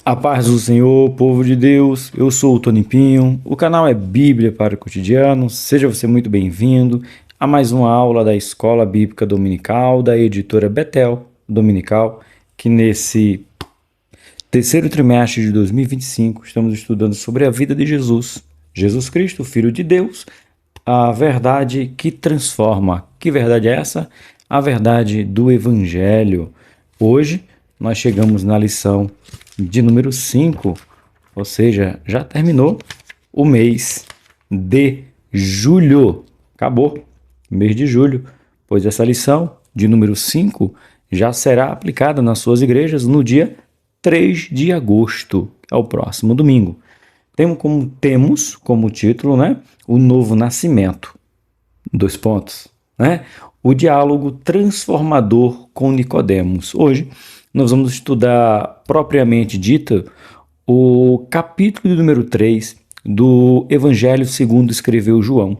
A paz do Senhor, povo de Deus, eu sou o Tony Pinho, o canal é Bíblia para o Cotidiano, seja você muito bem-vindo a mais uma aula da Escola Bíblica Dominical, da editora Betel Dominical, que nesse terceiro trimestre de 2025 estamos estudando sobre a vida de Jesus, Jesus Cristo, Filho de Deus, a verdade que transforma. Que verdade é essa? A verdade do Evangelho. Hoje nós chegamos na lição de número 5, ou seja, já terminou o mês de julho. Acabou o mês de julho, pois essa lição de número 5 já será aplicada nas suas igrejas no dia 3 de agosto, que é o próximo domingo. Temos como título, o novo nascimento. 2 pontos, O diálogo transformador com Nicodemos. Hoje nós vamos estudar propriamente dito o capítulo número 3 do Evangelho segundo escreveu João,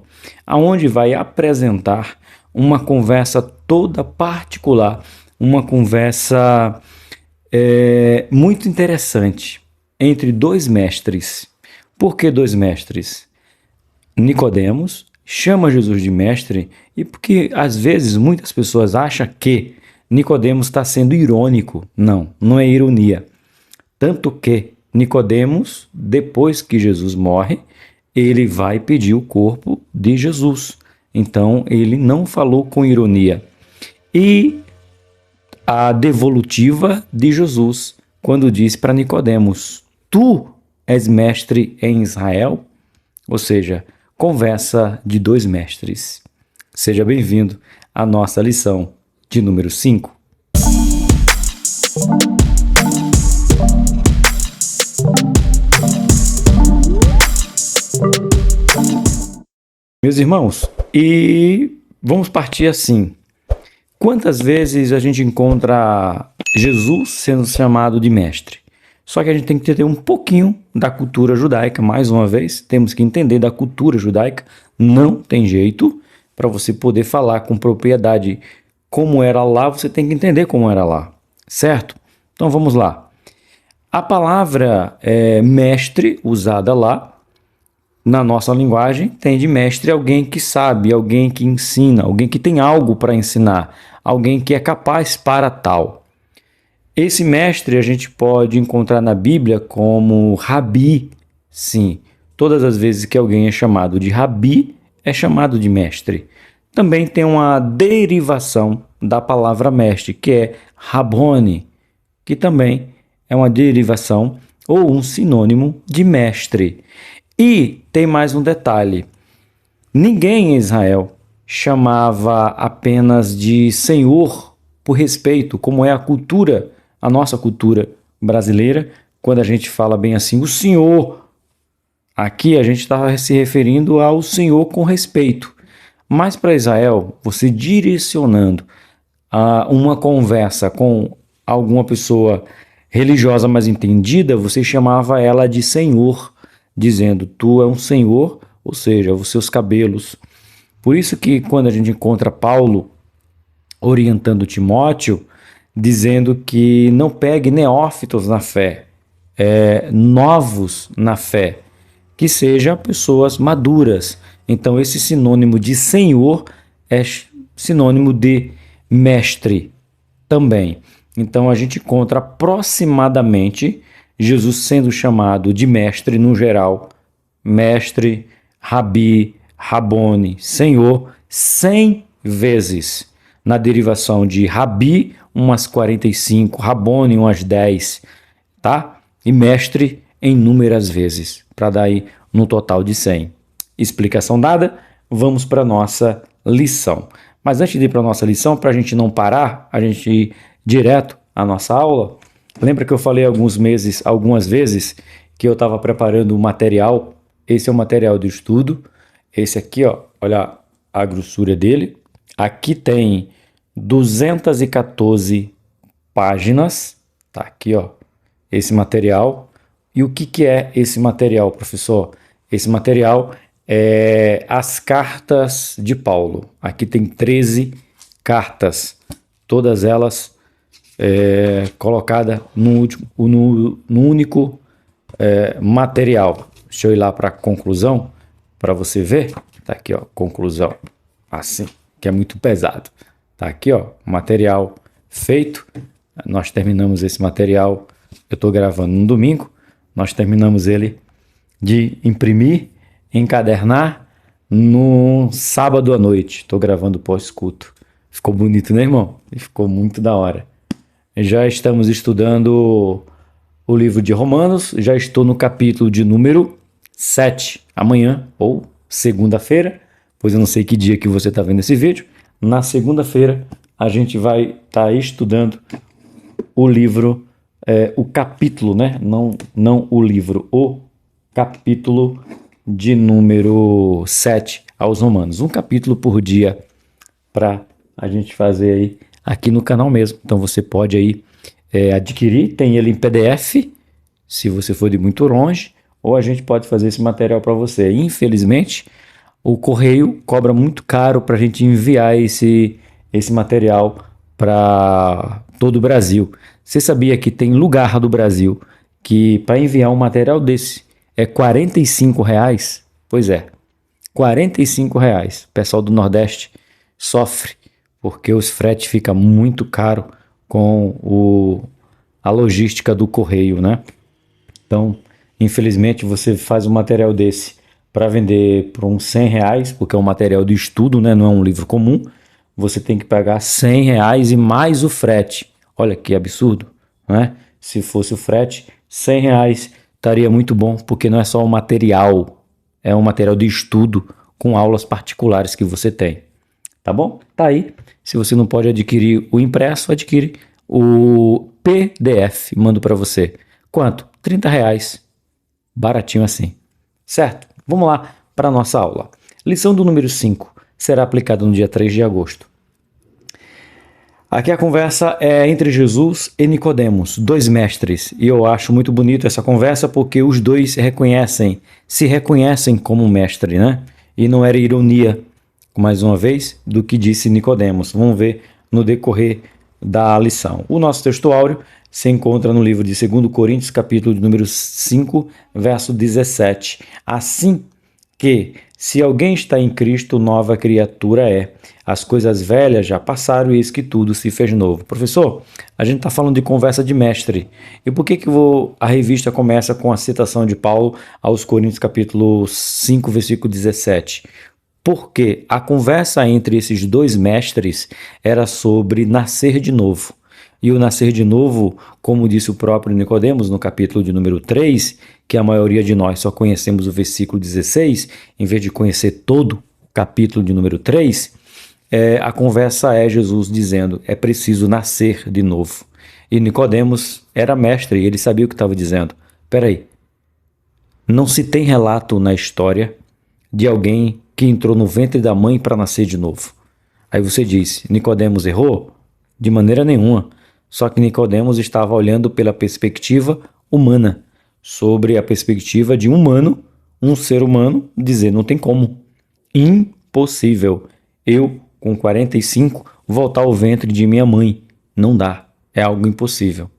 aonde vai apresentar uma conversa toda particular, uma conversa muito interessante entre dois mestres. Por que dois mestres? Nicodemos chama Jesus de mestre e porque às vezes muitas pessoas acham que Nicodemos está sendo irônico. Não é ironia. Tanto que Nicodemos, depois que Jesus morre, ele vai pedir o corpo de Jesus. Então ele não falou com ironia. E a devolutiva de Jesus, quando diz para Nicodemos: tu és mestre em Israel? Ou seja, conversa de dois mestres. Seja bem-vindo à nossa lição de número 5. Meus irmãos, e vamos partir assim. Quantas vezes a gente encontra Jesus sendo chamado de mestre? Só que a gente tem que entender um pouquinho da cultura judaica, mais uma vez, temos que entender da cultura judaica, não tem jeito, para você poder falar com propriedade como era lá, você tem que entender como era lá, certo? Então vamos lá. A palavra mestre, usada lá, na nossa linguagem, tem de mestre alguém que sabe, alguém que ensina, alguém que tem algo para ensinar, alguém que é capaz para tal. Esse mestre a gente pode encontrar na Bíblia como rabi, sim. Todas as vezes que alguém é chamado de rabi, é chamado de mestre. Também tem uma derivação da palavra mestre, que é Rabboni, que também é uma derivação ou um sinônimo de mestre. E tem mais um detalhe. Ninguém em Israel chamava apenas de Senhor por respeito, como é a nossa cultura brasileira, quando a gente fala bem assim, o Senhor. Aqui a gente está se referindo ao Senhor com respeito. Mas para Israel, você direcionando uma conversa com alguma pessoa religiosa mais entendida, você chamava ela de Senhor, dizendo, tu é um Senhor, ou seja, os seus cabelos. Por isso que quando a gente encontra Paulo orientando Timóteo, dizendo que não pegue neófitos na fé, novos na fé, que sejam pessoas maduras. Então esse sinônimo de Senhor é sinônimo de mestre também. Então a gente encontra aproximadamente Jesus sendo chamado de mestre no geral, mestre, rabi, Rabboni, Senhor, 100 vezes. Na derivação de rabi, umas 45, Rabboni, umas 10, tá? E mestre em inúmeras vezes, para dar aí no total de 100. Explicação dada, vamos para a nossa lição. Mas antes de ir para a nossa lição, para a gente não parar, a gente ir direto à nossa aula, lembra que eu falei algumas vezes, que eu estava preparando um material. Esse é o material de estudo. Esse aqui, olha a grossura dele. Aqui tem 214 páginas. Tá aqui, esse material. E o que é esse material, professor? Esse material é as cartas de Paulo. Aqui tem 13 cartas. Todas elas colocada no único material. Deixa eu ir lá para a conclusão, para você ver. Tá aqui, ó, conclusão. Assim, que é muito pesado. Tá aqui, ó, material feito. Nós terminamos esse material, eu estou gravando no domingo. Nós terminamos ele de imprimir, encadernar no sábado à noite. Estou gravando pós-culto. Ficou bonito, né, irmão? Ficou muito da hora. Já estamos estudando o livro de Romanos. Já estou no capítulo de número 7. Amanhã, ou segunda-feira, pois eu não sei que dia que você está vendo esse vídeo. Na segunda-feira, a gente vai estar estudando o livro, o capítulo, né? Não o livro, o capítulo de número 7 aos Romanos. Um capítulo por dia para a gente fazer aí aqui no canal mesmo. Então você pode aí adquirir, tem ele em PDF, se você for de muito longe, ou a gente pode fazer esse material para você. Infelizmente, o correio cobra muito caro para a gente enviar esse material para todo o Brasil. Você sabia que tem lugar do Brasil que para enviar um material desse é R$45? Pois é, R$45. O pessoal do Nordeste sofre porque os fretes ficam muito caro com a logística do correio, né? Então, infelizmente, você faz um material desse para vender por uns R$100, porque é um material de estudo, né? Não é um livro comum. Você tem que pagar R$100 e mais o frete. Olha que absurdo, né? Se fosse o frete, R$100 estaria muito bom, porque não é só um material, é um material de estudo com aulas particulares que você tem. Tá bom? Tá aí. Se você não pode adquirir o impresso, adquire o PDF. Mando para você. Quanto? R$30. Baratinho assim. Certo? Vamos lá para a nossa aula. Lição do número 5 será aplicada no dia 3 de agosto. Aqui a conversa é entre Jesus e Nicodemos, dois mestres. E eu acho muito bonito essa conversa porque os dois se reconhecem como mestre, né? E não era ironia, mais uma vez, do que disse Nicodemos. Vamos ver no decorrer da lição. O nosso texto áureo se encontra no livro de 2 Coríntios, capítulo de número 5, verso 17. Assim que, se alguém está em Cristo, nova criatura é. As coisas velhas já passaram e eis que tudo se fez novo. Professor, a gente está falando de conversa de mestre. E por que a revista começa com a citação de Paulo aos Coríntios, capítulo 5, versículo 17? Porque a conversa entre esses dois mestres era sobre nascer de novo. E o nascer de novo, como disse o próprio Nicodemos no capítulo de número 3, que a maioria de nós só conhecemos o versículo 16, em vez de conhecer todo o capítulo de número 3, a conversa é Jesus dizendo, é preciso nascer de novo. E Nicodemos era mestre e ele sabia o que estava dizendo. Peraí, não se tem relato na história de alguém que entrou no ventre da mãe para nascer de novo. Aí você diz, Nicodemos errou? De maneira nenhuma. Só que Nicodemos estava olhando pela perspectiva humana, sobre a perspectiva de humano, um ser humano, dizer não tem como. Impossível. Eu, com 45, voltar ao ventre de minha mãe. Não dá. É algo impossível.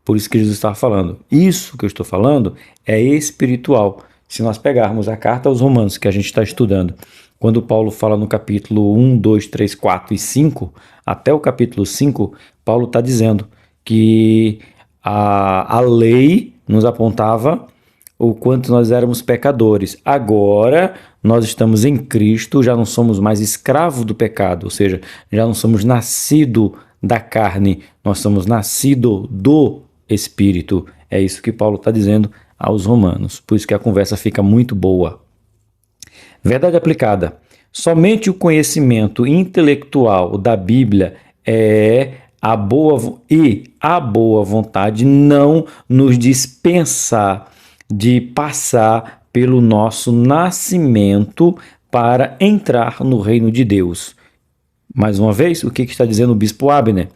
Por isso que Jesus estava falando. Isso que eu estou falando é espiritual. Se nós pegarmos a carta aos Romanos, que a gente está estudando, quando Paulo fala no capítulo 1, 2, 3, 4 e 5, até o capítulo 5, Paulo está dizendo que a lei nos apontava o quanto nós éramos pecadores. Agora, nós estamos em Cristo, já não somos mais escravos do pecado, ou seja, já não somos nascidos da carne, nós somos nascidos do Espírito. É isso que Paulo está dizendo aos Romanos. Por isso que a conversa fica muito boa. Verdade aplicada. Somente o conhecimento intelectual da Bíblia a boa vontade não nos dispensa de passar pelo nosso nascimento para entrar no reino de Deus. Mais uma vez, o que está dizendo o bispo Abner?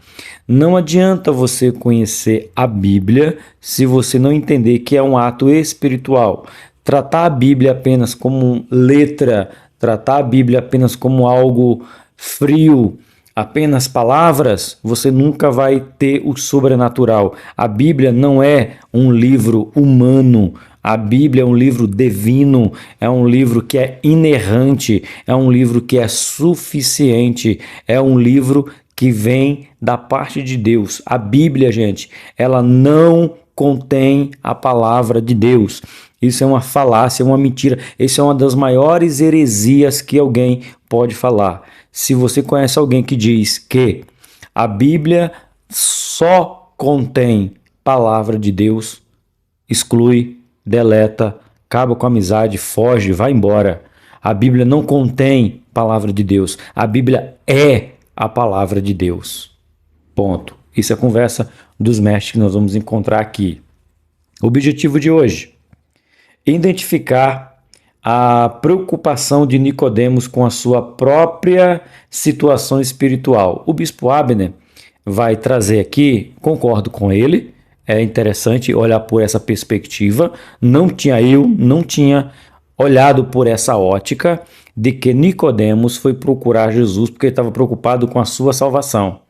Não adianta você conhecer a Bíblia se você não entender que é um ato espiritual. Tratar a Bíblia apenas como letra, tratar a Bíblia apenas como algo frio, apenas palavras, você nunca vai ter o sobrenatural. A Bíblia não é um livro humano. A Bíblia é um livro divino, é um livro que é inerrante, é um livro que é suficiente, é um livro que vem da parte de Deus. A Bíblia, gente, ela não contém a palavra de Deus. Isso é uma falácia, é uma mentira. Isso é uma das maiores heresias que alguém pode falar. Se você conhece alguém que diz que a Bíblia só contém palavra de Deus, exclui, deleta, acaba com a amizade, foge, vai embora. A Bíblia não contém palavra de Deus. A Bíblia é a palavra de Deus. Ponto. Isso é a conversa dos mestres que nós vamos encontrar aqui. Objetivo de hoje: identificar a preocupação de Nicodemos com a sua própria situação espiritual. O bispo Abner vai trazer aqui, concordo com ele, é interessante olhar por essa perspectiva. Não tinha olhado por essa ótica de que Nicodemos foi procurar Jesus porque ele estava preocupado com a sua salvação.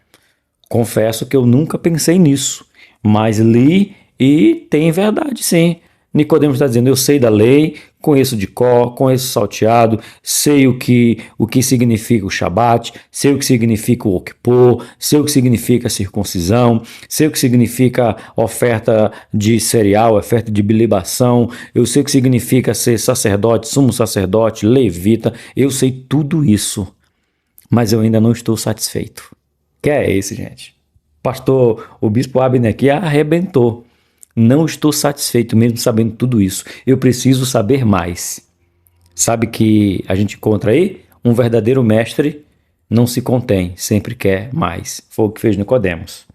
Confesso que eu nunca pensei nisso, mas li e tem verdade sim. Nicodemos está dizendo, eu sei da lei, conheço de cor, conheço salteado, sei o que significa o Shabat, sei o que significa o Kippur, sei o que significa a circuncisão, sei o que significa oferta de cereal, oferta de libação, eu sei o que significa ser sacerdote, sumo sacerdote, levita, eu sei tudo isso, mas eu ainda não estou satisfeito. Que é esse, gente? O bispo Abner aqui arrebentou. Não estou satisfeito mesmo sabendo tudo isso. Eu preciso saber mais. Sabe que a gente encontra aí? Um verdadeiro mestre não se contém, sempre quer mais. Foi o que fez Nicodemos.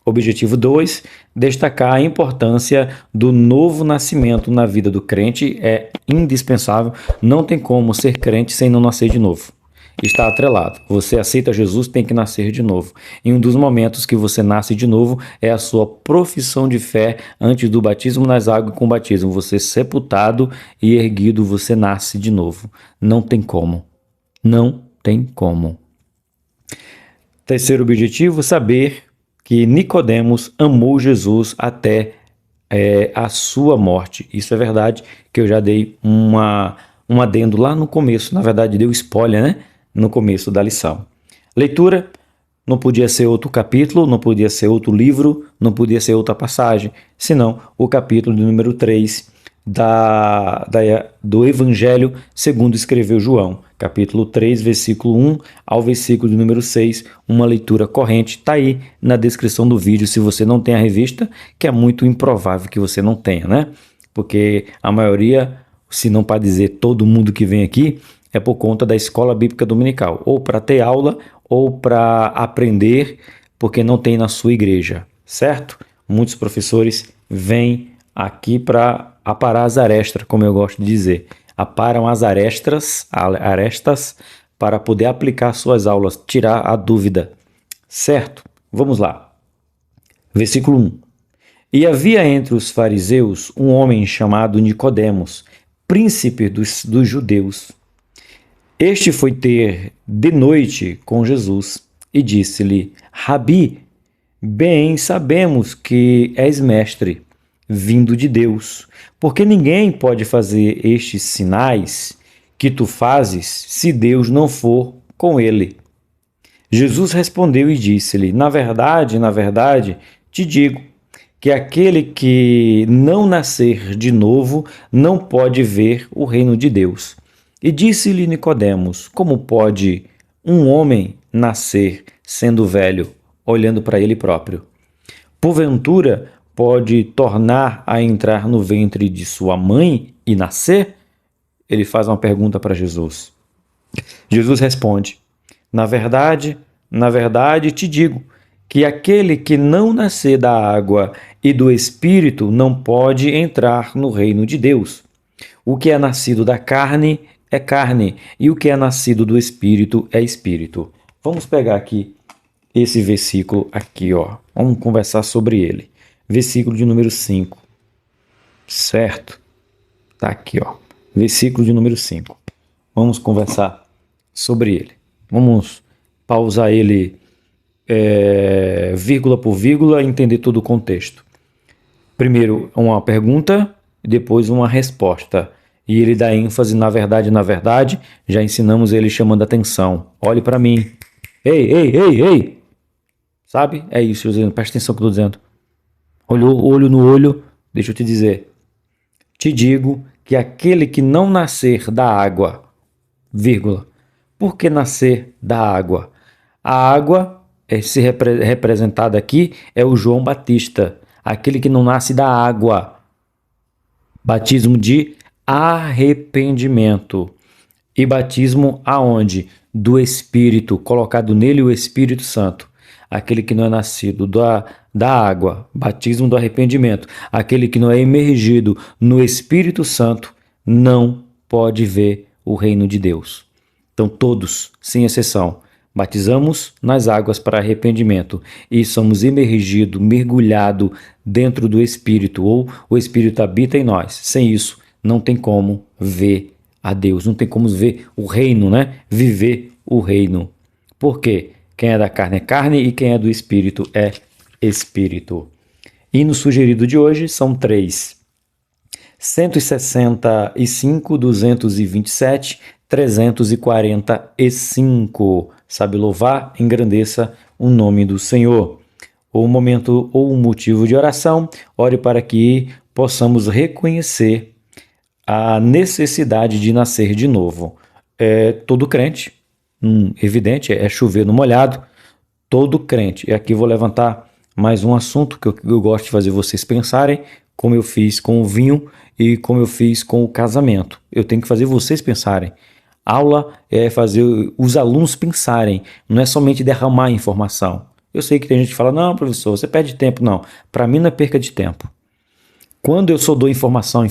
Objetivo 2, destacar a importância do novo nascimento na vida do crente. É indispensável. Não tem como ser crente sem não nascer de novo. Está atrelado. Você aceita Jesus, tem que nascer de novo. E um dos momentos que você nasce de novo é a sua profissão de fé antes do batismo nas águas com o batismo. Você sepultado e erguido, você nasce de novo. Não tem como. Não tem como. Terceiro objetivo, saber que Nicodemos amou Jesus até a sua morte. Isso é verdade, que eu já dei um adendo lá no começo. Na verdade, deu spoiler, né? No começo da lição. Leitura, não podia ser outro capítulo, não podia ser outro livro, não podia ser outra passagem, senão o capítulo de número 3 do Evangelho segundo escreveu João, capítulo 3, versículo 1 ao versículo de número 6, uma leitura corrente, está aí na descrição do vídeo se você não tem a revista, que é muito improvável que você não tenha, né? Porque a maioria, se não para dizer todo mundo que vem aqui, é por conta da Escola Bíblica Dominical, ou para ter aula, ou para aprender, porque não tem na sua igreja, certo? Muitos professores vêm aqui para aparar as arestas, como eu gosto de dizer. Aparam as arestas para poder aplicar suas aulas, tirar a dúvida, certo? Vamos lá. Versículo 1. E havia entre os fariseus um homem chamado Nicodemos, príncipe dos judeus. Este foi ter de noite com Jesus e disse-lhe, Rabi, bem sabemos que és mestre, vindo de Deus, porque ninguém pode fazer estes sinais que tu fazes se Deus não for com ele. Jesus respondeu e disse-lhe, na verdade, te digo, que aquele que não nascer de novo não pode ver o reino de Deus. E disse-lhe Nicodemos, como pode um homem nascer sendo velho, olhando para ele próprio? Porventura, pode tornar a entrar no ventre de sua mãe e nascer? Ele faz uma pergunta para Jesus. Jesus responde, na verdade, te digo, que aquele que não nascer da água e do Espírito não pode entrar no reino de Deus. O que é nascido da carne é carne, e o que é nascido do Espírito é Espírito. Vamos pegar aqui esse versículo aqui, ó. Vamos conversar sobre ele. Versículo de número 5. Certo? Tá aqui, ó. Versículo de número 5. Vamos conversar sobre ele. Vamos pausar ele vírgula por vírgula e entender todo o contexto. Primeiro uma pergunta, depois uma resposta. E ele dá ênfase na verdade. Já ensinamos ele chamando atenção. Olhe para mim. Ei, ei, ei, ei. Sabe? É isso, José. Presta atenção no que eu estou dizendo. Olho no olho, deixa eu te dizer. Te digo que aquele que não nascer da água, vírgula. Por que nascer da água? A água, representada aqui, é o João Batista. Aquele que não nasce da água. Batismo de arrependimento. E batismo aonde? Do Espírito, colocado nele o Espírito Santo. Aquele que não é nascido da água, batismo do arrependimento. Aquele que não é imergido no Espírito Santo não pode ver o reino de Deus. Então todos, sem exceção, batizamos nas águas para arrependimento e somos imergidos, mergulhados dentro do Espírito, ou o Espírito habita em nós. Sem isso, não tem como ver a Deus, não tem como ver o reino, né? Viver o reino. Por quê? Quem é da carne é carne e quem é do Espírito é Espírito. E no sugerido de hoje são 3. 165, 227, 345. Sabe louvar? Engrandeça o nome do Senhor. O momento ou o motivo de oração, ore para que possamos reconhecer a necessidade de nascer de novo. Todo crente, evidente, é chover no molhado, todo crente. E aqui vou levantar mais um assunto que eu gosto de fazer vocês pensarem, como eu fiz com o vinho e como eu fiz com o casamento. Eu tenho que fazer vocês pensarem. Aula é fazer os alunos pensarem, não é somente derramar informação. Eu sei que tem gente que fala, não, professor, você perde tempo. Não, para mim não é perca de tempo. Quando eu só dou informação,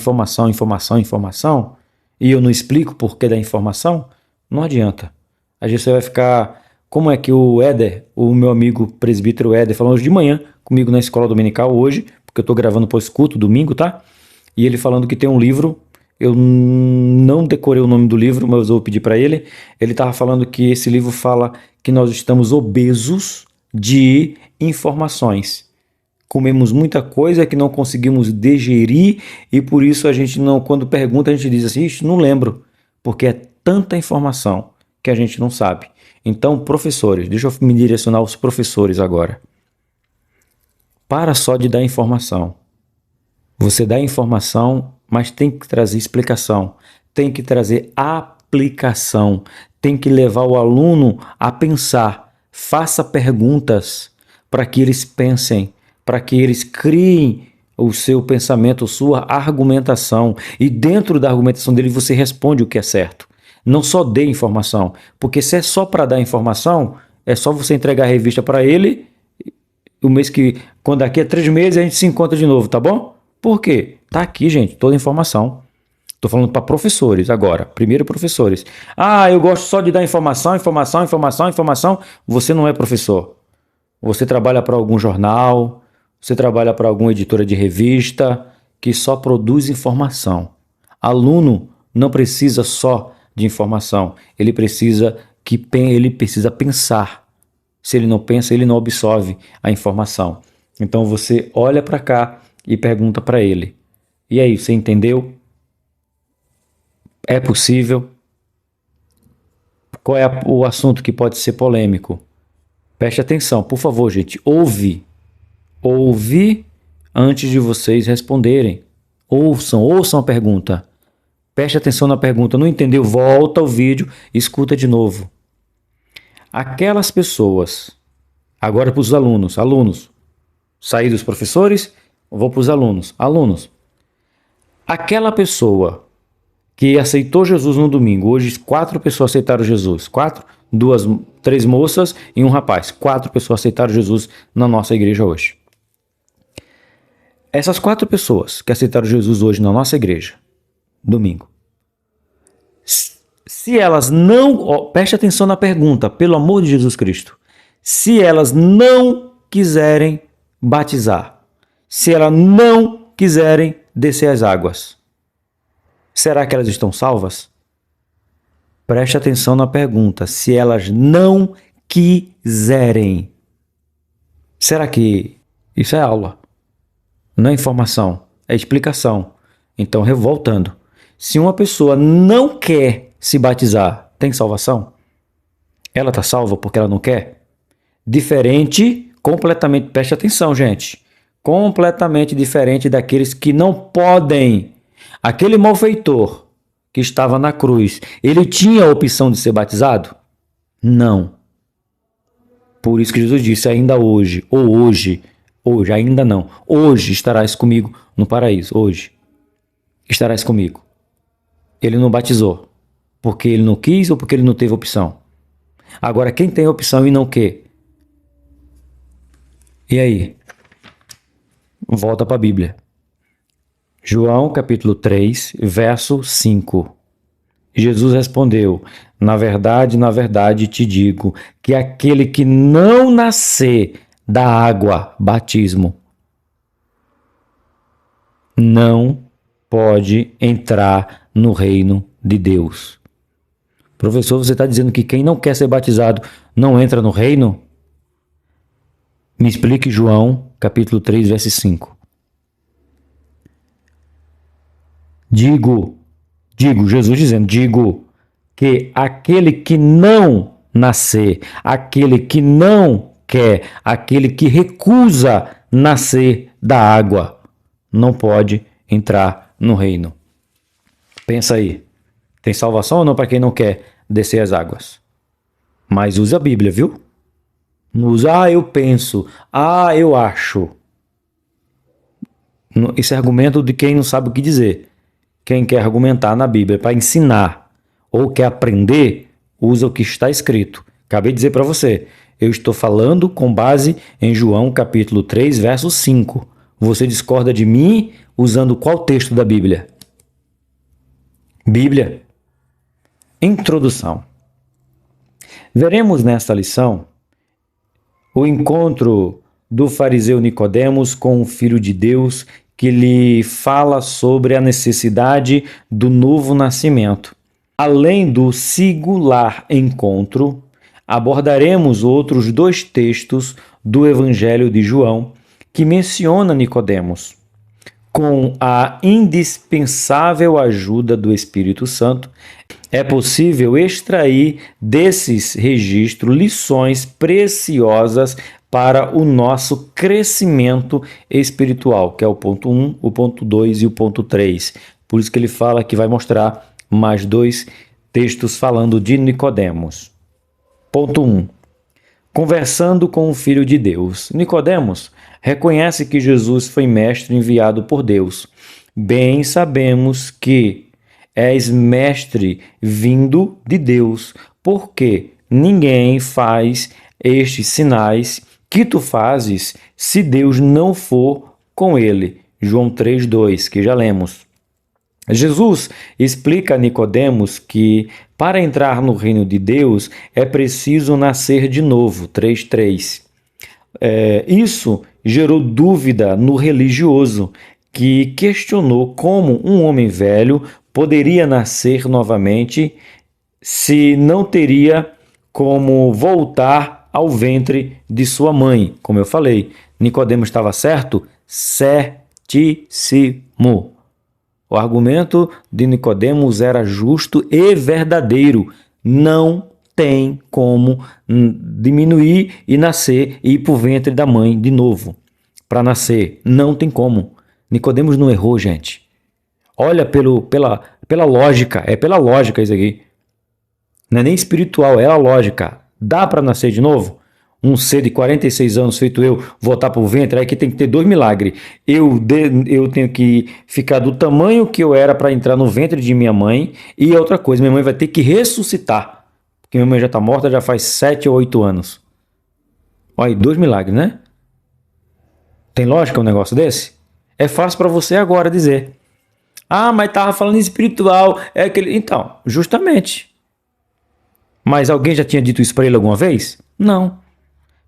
e eu não explico o porquê da informação, não adianta. Às vezes você vai ficar, como é que o Éder, o meu amigo presbítero Éder, falou hoje de manhã comigo na escola dominical hoje, porque eu estou gravando pós-culto, domingo, tá? E ele falando que tem um livro, eu não decorei o nome do livro, mas eu vou pedir para ele. Ele estava falando que esse livro fala que nós estamos obesos de informações. Comemos muita coisa que não conseguimos digerir e por isso a gente não, quando pergunta, a gente diz assim, não lembro, porque é tanta informação que a gente não sabe. Então, professores, deixa eu me direcionar aos professores agora. Para só de dar informação. Você dá informação, mas tem que trazer explicação, tem que trazer aplicação, tem que levar o aluno a pensar. Faça perguntas para que eles pensem, para que eles criem o seu pensamento, a sua argumentação. E dentro da argumentação dele você responde o que é certo. Não só dê informação, porque se é só para dar informação, é só você entregar a revista para ele, o mês que, quando daqui a 3 meses a gente se encontra de novo, tá bom? Por quê? Tá aqui, gente, toda a informação. Estou falando para professores agora. Primeiro, professores. Eu gosto só de dar informação. Você não é professor. Você trabalha para algum jornal, você trabalha para alguma editora de revista que só produz informação. Aluno não precisa só de informação. Ele precisa pensar. Se ele não pensa, ele não absorve a informação. Então você olha para cá e pergunta para ele. E aí, você entendeu? É possível? Qual é o assunto que pode ser polêmico? Preste atenção, por favor, gente. Ouve antes de vocês responderem. Ouçam a pergunta. Preste atenção na pergunta. Não entendeu? Volta ao vídeo, escuta de novo. Aquelas pessoas, agora para os alunos, saí dos professores, vou para os alunos. Aquela pessoa que aceitou Jesus no domingo, hoje 4 pessoas aceitaram Jesus, 3 moças e um rapaz, 4 pessoas aceitaram Jesus na nossa igreja hoje. Essas 4 pessoas que aceitaram Jesus hoje na nossa igreja, domingo, se elas não, preste atenção na pergunta, pelo amor de Jesus Cristo, se elas não quiserem batizar, se elas não quiserem descer as águas, será que elas estão salvas? Preste atenção na pergunta, se elas não quiserem. Será que isso é aula? Não é informação, é explicação. Então, voltando. Se uma pessoa não quer se batizar, tem salvação? Ela está salva porque ela não quer? Diferente, completamente, preste atenção, gente. Completamente diferente daqueles que não podem. Aquele malfeitor que estava na cruz, ele tinha a opção de ser batizado? Não. Por isso que Jesus disse, ainda hoje, ainda não. Hoje estarás comigo no paraíso, hoje. Estarás comigo. Ele não batizou, porque ele não quis ou porque ele não teve opção. Agora, quem tem opção e não quer? E aí? Volta para a Bíblia. João capítulo 3, verso 5. Jesus respondeu, na verdade te digo, que aquele que não nascer da água, batismo, não pode entrar no reino de Deus. Professor, você está dizendo que quem não quer ser batizado não entra no reino? Me explique João, capítulo 3, verso 5. Digo, Jesus dizendo, digo que aquele que não nascer, aquele que não quer, aquele que recusa nascer da água, não pode entrar no reino. Pensa aí, tem salvação ou não para quem não quer descer as águas? Mas usa a Bíblia, viu? Não usa, eu penso, eu acho. Esse é argumento de quem não sabe o que dizer. Quem quer argumentar na Bíblia para ensinar ou quer aprender, usa o que está escrito. Acabei de dizer para você, eu estou falando com base em João capítulo 3, verso 5. Você discorda de mim usando qual texto da Bíblia? Bíblia. Introdução. Veremos nesta lição o encontro do fariseu Nicodemos com o Filho de Deus, que lhe fala sobre a necessidade do novo nascimento. Além do singular encontro, abordaremos outros 2 textos do Evangelho de João que menciona Nicodemos. Com a indispensável ajuda do Espírito Santo, é possível extrair desses registros lições preciosas para o nosso crescimento espiritual, que é o ponto 1, o ponto 2 e o ponto 3. Por isso que ele fala que vai mostrar mais 2 textos falando de Nicodemos. Ponto 1. Conversando com o Filho de Deus. Nicodemos reconhece que Jesus foi mestre enviado por Deus. Bem sabemos que és mestre vindo de Deus, porque ninguém faz estes sinais que tu fazes se Deus não for com ele. João 3:2, que já lemos. Jesus explica a Nicodemos que para entrar no reino de Deus é preciso nascer de novo. 3:3. Isso gerou dúvida no religioso, que questionou como um homem velho poderia nascer novamente se não teria como voltar ao ventre de sua mãe. Como eu falei, Nicodemos estava certo? Certíssimo. O argumento de Nicodemos era justo e verdadeiro. Não tem como diminuir e nascer e ir para o ventre da mãe de novo para nascer. Não tem como. Nicodemos não errou, gente. Olha pela lógica. É pela lógica isso aqui. Não é nem espiritual, é a lógica. Dá para nascer de novo? Um ser de 46 anos feito eu, voltar para o ventre, aí que tem que ter 2 milagres. Eu tenho que ficar do tamanho que eu era para entrar no ventre de minha mãe. E outra coisa, minha mãe vai ter que ressuscitar. Porque minha mãe já está morta já faz 7 ou 8 anos. Olha aí, 2 milagres, né? Tem lógica um negócio desse? É fácil para você agora dizer. Mas estava falando espiritual. Então, justamente. Mas alguém já tinha dito isso para ele alguma vez? Não.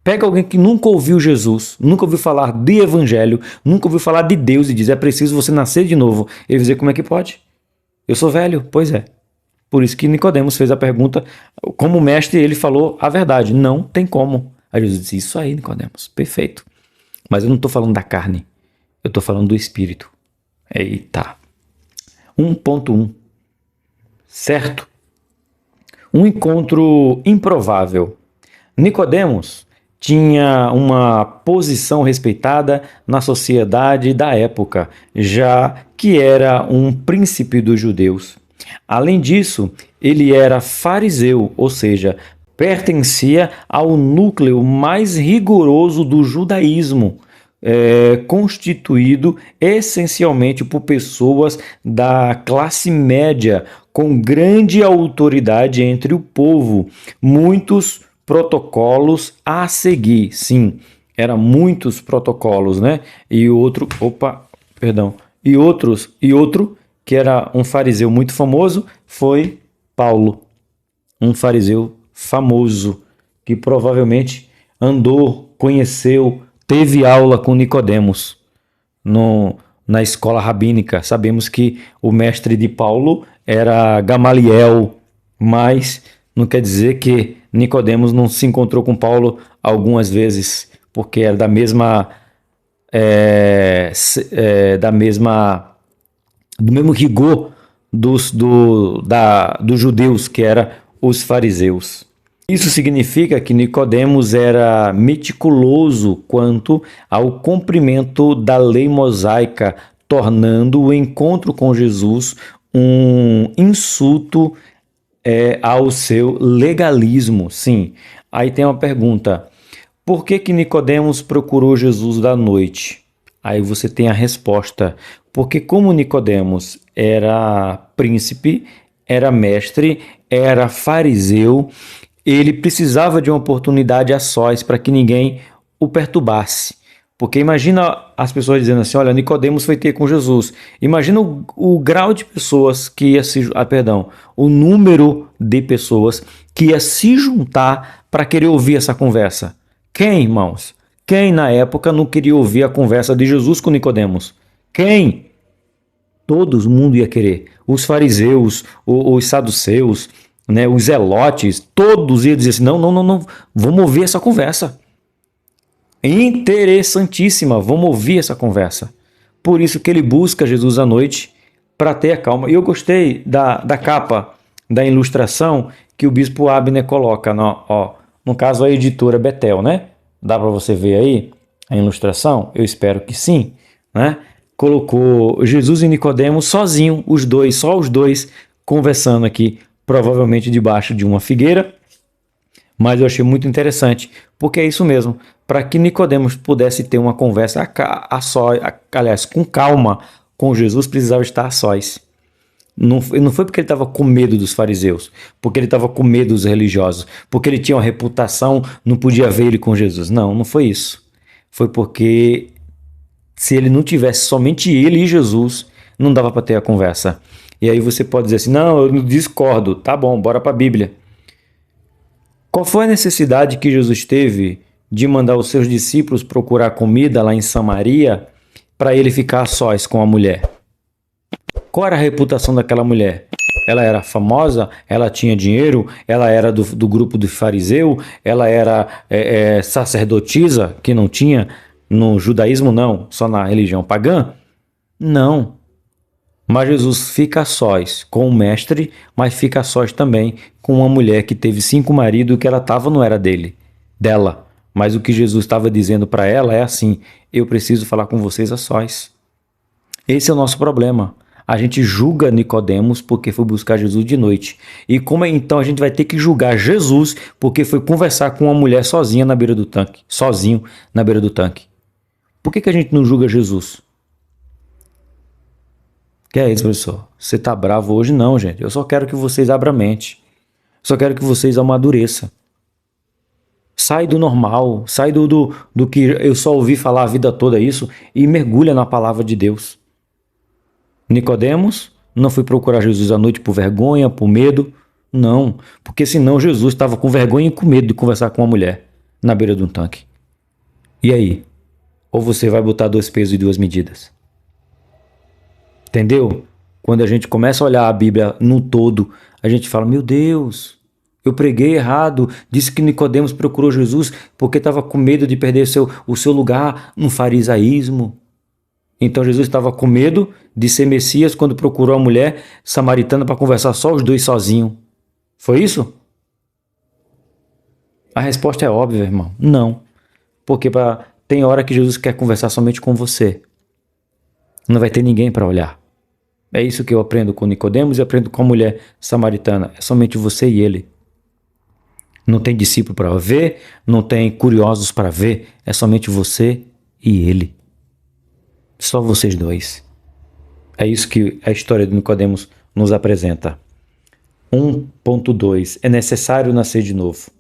Pega alguém que nunca ouviu Jesus, nunca ouviu falar de evangelho, nunca ouviu falar de Deus e diz, é preciso você nascer de novo. Ele vai dizer, como é que pode? Eu sou velho. Pois é. Por isso que Nicodemos fez a pergunta, como mestre ele falou a verdade, não tem como. Aí Jesus disse, isso aí, Nicodemos, perfeito. Mas eu não estou falando da carne, eu estou falando do espírito. Eita. 1.1. Certo? Um encontro improvável. Nicodemos tinha uma posição respeitada na sociedade da época, já que era um príncipe dos judeus. Além disso, ele era fariseu, ou seja, pertencia ao núcleo mais rigoroso do judaísmo, constituído essencialmente por pessoas da classe média, com grande autoridade entre o povo. Muitos protocolos a seguir, sim, eram muitos protocolos, né? E outro que era um fariseu muito famoso foi Paulo, um fariseu famoso que provavelmente andou, conheceu, teve aula com Nicodemos na escola rabínica. Sabemos que o mestre de Paulo era Gamaliel, mas não quer dizer que Nicodemos não se encontrou com Paulo algumas vezes, porque era do mesmo rigor dos judeus, que era os fariseus. Isso significa que Nicodemos era meticuloso quanto ao cumprimento da lei mosaica, tornando o encontro com Jesus um insulto ao seu legalismo. Sim. Aí tem uma pergunta: por que Nicodemos procurou Jesus da noite? Aí você tem a resposta: porque como Nicodemos era príncipe, era mestre, era fariseu, ele precisava de uma oportunidade a sós para que ninguém o perturbasse. Porque imagina as pessoas dizendo assim, olha, Nicodemos foi ter com Jesus. Imagina o grau de pessoas que ia o número de pessoas que ia se juntar para querer ouvir essa conversa. Quem, irmãos? Quem na época não queria ouvir a conversa de Jesus com Nicodemos? Quem? Todo mundo ia querer. Os fariseus, os saduceus, né, os zelotes, todos iam dizer assim, não, vamos ouvir essa conversa. Interessantíssima, vamos ouvir essa conversa. Por isso que ele busca Jesus à noite para ter a calma. E eu gostei da capa, da ilustração que o bispo Abner coloca, no caso a editora Betel, né? Dá para você ver aí a ilustração? Eu espero que sim, né? Colocou Jesus e Nicodemos sozinho, só os dois conversando aqui, provavelmente debaixo de uma figueira. Mas eu achei muito interessante, porque é isso mesmo, para que Nicodemos pudesse ter uma conversa com calma com Jesus, precisava estar a sós. Não foi porque ele estava com medo dos fariseus, porque ele estava com medo dos religiosos, porque ele tinha uma reputação, não podia ver ele com Jesus. Não foi isso. Foi porque se ele não tivesse somente ele e Jesus, não dava para ter a conversa. E aí você pode dizer assim, não, eu discordo. Tá bom, bora para a Bíblia. Qual foi a necessidade que Jesus teve de mandar os seus discípulos procurar comida lá em Samaria para ele ficar a sós com a mulher? Qual era a reputação daquela mulher? Ela era famosa? Ela tinha dinheiro? Ela era do grupo do fariseu? Ela era sacerdotisa, que não tinha no judaísmo, não, só na religião pagã? Não. Mas Jesus fica a sós com o mestre, mas fica a sós também com uma mulher que teve 5 maridos, o que ela estava não era dela. Mas o que Jesus estava dizendo para ela é assim, eu preciso falar com vocês a sós. Esse é o nosso problema. A gente julga Nicodemos porque foi buscar Jesus de noite. E como então a gente vai ter que julgar Jesus porque foi conversar com uma mulher sozinho na beira do tanque. Por que a gente não julga Jesus? Que é isso, professor? Você tá bravo hoje? Não, gente. Eu só quero que vocês abram a mente. Só quero que vocês amadureçam. Sai do normal, sai do que eu só ouvi falar a vida toda isso e mergulha na palavra de Deus. Nicodemos não foi procurar Jesus à noite por vergonha, por medo. Não, porque senão Jesus estava com vergonha e com medo de conversar com uma mulher na beira de um tanque. E aí? Ou você vai botar 2 pesos e 2 medidas? Entendeu? quando a gente começa a olhar a Bíblia no todo, a gente fala, meu Deus, eu preguei errado, disse que Nicodemos procurou Jesus porque estava com medo de perder o seu lugar no farisaísmo. Então Jesus estava com medo de ser Messias quando procurou a mulher samaritana para conversar só os dois sozinhos. Foi isso? A resposta é óbvia, irmão. Não. Porque tem hora que Jesus quer conversar somente com você. Não vai ter ninguém para olhar. É isso que eu aprendo com Nicodemos e aprendo com a mulher samaritana. É somente você e ele. Não tem discípulo para ver, não tem curiosos para ver. É somente você e ele. Só vocês dois. É isso que a história de Nicodemos nos apresenta. 1.2. É necessário nascer de novo.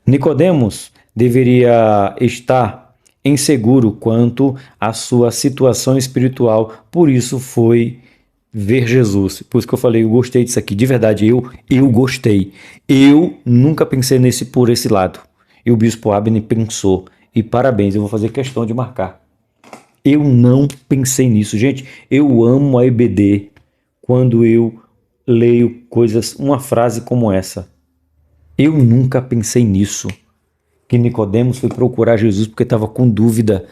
Nicodemos deveria estar inseguro quanto à sua situação espiritual, por isso foi ver Jesus. Por isso que eu falei, eu gostei disso aqui, de verdade, eu gostei. Eu nunca pensei por esse lado. E o bispo Abner pensou. E parabéns, eu vou fazer questão de marcar. Eu não pensei nisso. Gente, eu amo a EBD quando eu leio uma frase como essa. Eu nunca pensei nisso. Que Nicodemos foi procurar Jesus porque estava com dúvida,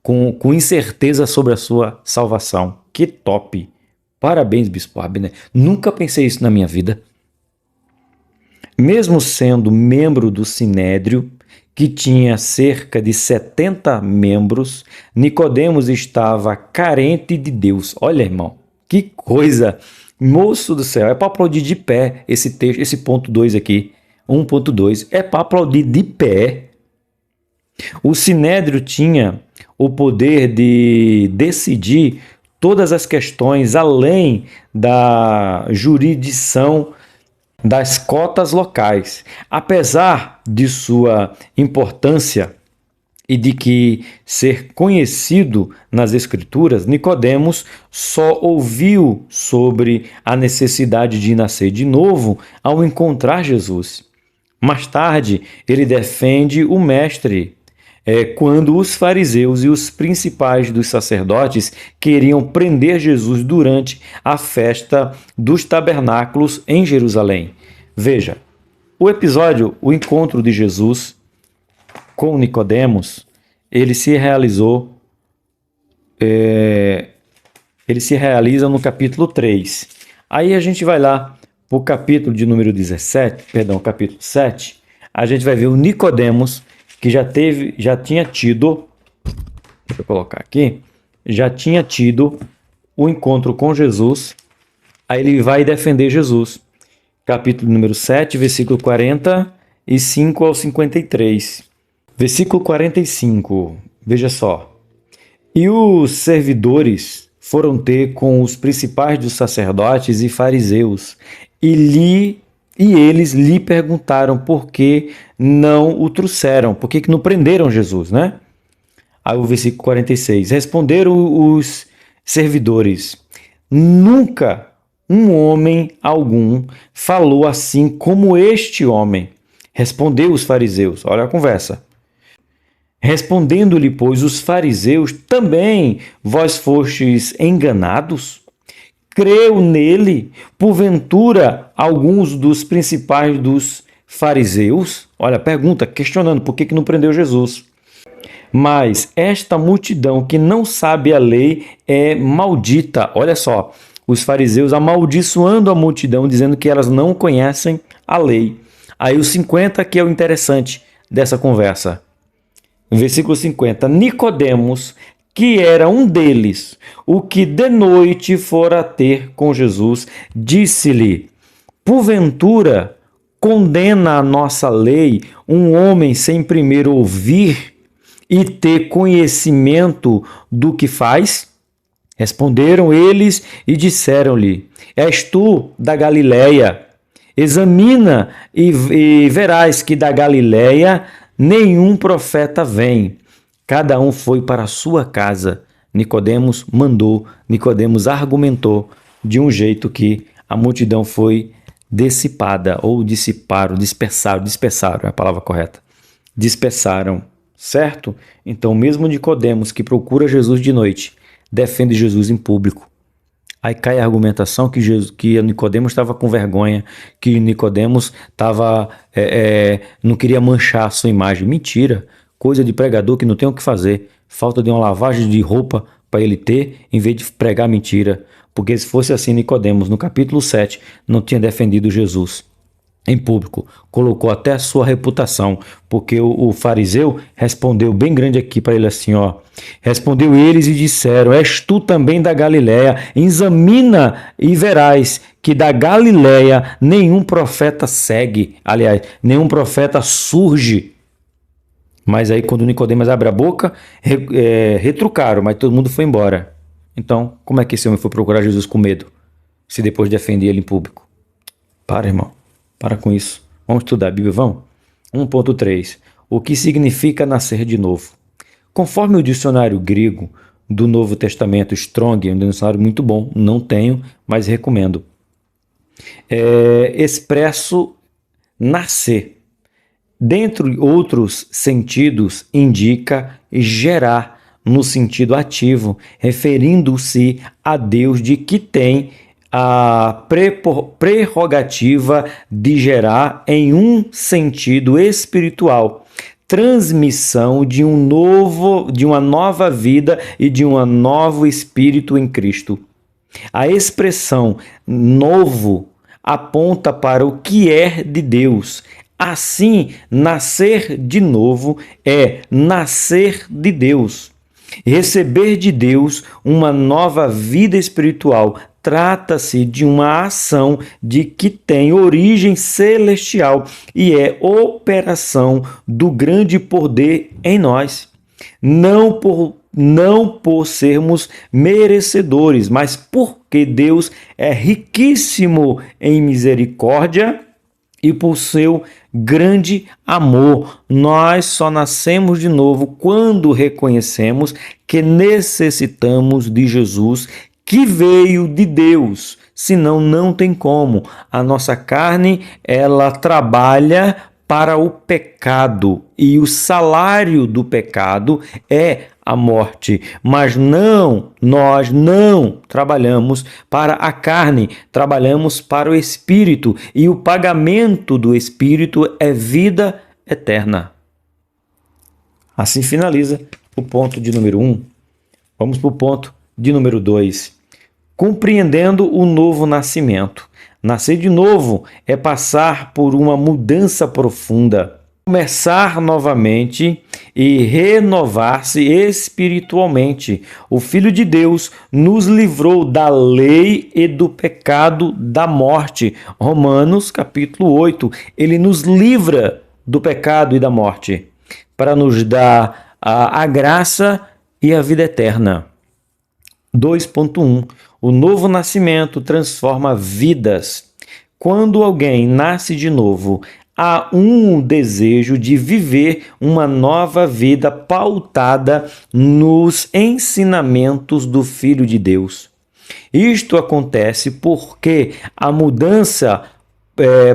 com incerteza sobre a sua salvação. Que top! Parabéns, bispo Abner. Nunca pensei isso na minha vida. Mesmo sendo membro do Sinédrio, que tinha cerca de 70 membros, Nicodemos estava carente de Deus. Olha, irmão, que coisa! Moço do céu, é para aplaudir de pé esse texto, esse ponto 2 aqui. 1.2, é para aplaudir de pé. O Sinédrio tinha o poder de decidir todas as questões além da jurisdição das cotas locais. Apesar de sua importância e de que ser conhecido nas Escrituras, Nicodemos só ouviu sobre a necessidade de nascer de novo ao encontrar Jesus. Mais tarde, ele defende o mestre quando os fariseus e os principais dos sacerdotes queriam prender Jesus durante a festa dos tabernáculos em Jerusalém. Veja, o episódio, o encontro de Jesus com Nicodemos, ele se realiza no capítulo 3. Aí a gente vai lá para o capítulo de número 17, capítulo 7, a gente vai ver o Nicodemos, que já tinha tido, deixa eu colocar aqui, já tinha tido o encontro com Jesus, aí ele vai defender Jesus. Capítulo número 7, versículo 45 ao 53. Versículo 45, veja só. E os servidores foram ter com os principais dos sacerdotes e fariseus, e eles lhe perguntaram por que não o trouxeram, por que não prenderam Jesus, né? Aí o versículo 46, responderam os servidores, nunca um homem algum falou assim como este homem. Respondeu os fariseus, olha a conversa. Respondendo-lhe, pois, os fariseus, também vós fostes enganados? Creu nele, porventura, alguns dos principais dos fariseus? Olha, pergunta, questionando por que não prendeu Jesus. Mas esta multidão que não sabe a lei é maldita. Olha só, os fariseus amaldiçoando a multidão, dizendo que elas não conhecem a lei. Aí o 50 que é o interessante dessa conversa. Versículo 50. Nicodemos, que era um deles, o que de noite fora ter com Jesus, disse-lhe, porventura condena a nossa lei um homem sem primeiro ouvir e ter conhecimento do que faz? Responderam eles e disseram-lhe, és tu da Galileia? Examina e verás que da Galileia nenhum profeta vem. Cada um foi para a sua casa. Nicodemos mandou, Nicodemos argumentou de um jeito que a multidão foi dissipada, ou dispersaram é a palavra correta. Dispersaram, certo? Então, mesmo Nicodemos, que procura Jesus de noite, defende Jesus em público. Aí cai a argumentação que Nicodemos estava com vergonha, que Nicodemos não queria manchar a sua imagem. Mentira, coisa de pregador que não tem o que fazer. Falta de uma lavagem de roupa para ele ter, em vez de pregar mentira. Porque se fosse assim, Nicodemos, no capítulo 7, não tinha defendido Jesus em público, colocou até a sua reputação, porque o fariseu respondeu bem grande aqui para ele assim, ó, respondeu eles e disseram, és tu também da Galileia? Examina e verás que da Galileia nenhum profeta segue, aliás, nenhum profeta surge. Mas aí quando Nicodemos abre a boca, retrucaram, mas todo mundo foi embora. Então, como é que esse homem foi procurar Jesus com medo, se depois defendia ele em público? Para, irmão. Para com isso. Vamos estudar a Bíblia, vamos? 1.3. O que significa nascer de novo? Conforme o dicionário grego do Novo Testamento, Strong, é um dicionário muito bom, não tenho, mas recomendo. Expresso nascer. Dentre outros sentidos, indica gerar no sentido ativo, referindo-se a Deus de que tem a prerrogativa de gerar em um sentido espiritual, transmissão de uma nova vida e de um novo espírito em Cristo. A expressão novo aponta para o que é de Deus. Assim, nascer de novo é nascer de Deus. Receber de Deus uma nova vida espiritual trata-se de uma ação de que tem origem celestial e é operação do grande poder em nós. Não por sermos merecedores, mas porque Deus é riquíssimo em misericórdia e por seu grande amor. Nós só nascemos de novo quando reconhecemos que necessitamos de Jesus, que veio de Deus, senão não tem como. A nossa carne, ela trabalha para o pecado e o salário do pecado é a morte. Mas nós não trabalhamos para a carne, trabalhamos para o Espírito e o pagamento do Espírito é vida eterna. Assim finaliza o ponto de número 1. Vamos para o ponto de número 2. Compreendendo o novo nascimento. Nascer de novo é passar por uma mudança profunda, começar novamente e renovar-se espiritualmente. O Filho de Deus nos livrou da lei e do pecado da morte. Romanos capítulo 8. Ele nos livra do pecado e da morte para nos dar a graça e a vida eterna. 2.1. O novo nascimento transforma vidas. Quando alguém nasce de novo, há um desejo de viver uma nova vida pautada nos ensinamentos do Filho de Deus. Isto acontece porque a mudança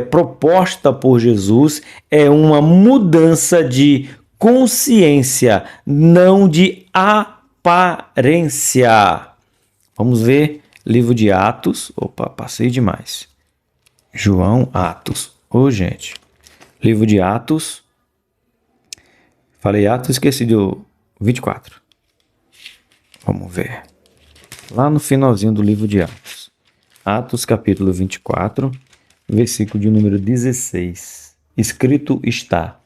proposta por Jesus é uma mudança de consciência, não de aparência. Vamos ver livro de Atos. Opa, passei demais. João, Atos. Ô, gente. Livro de Atos. Falei Atos, esqueci do 24. Vamos ver. Lá no finalzinho do livro de Atos. Atos, capítulo 24, versículo de número 16. Escrito está: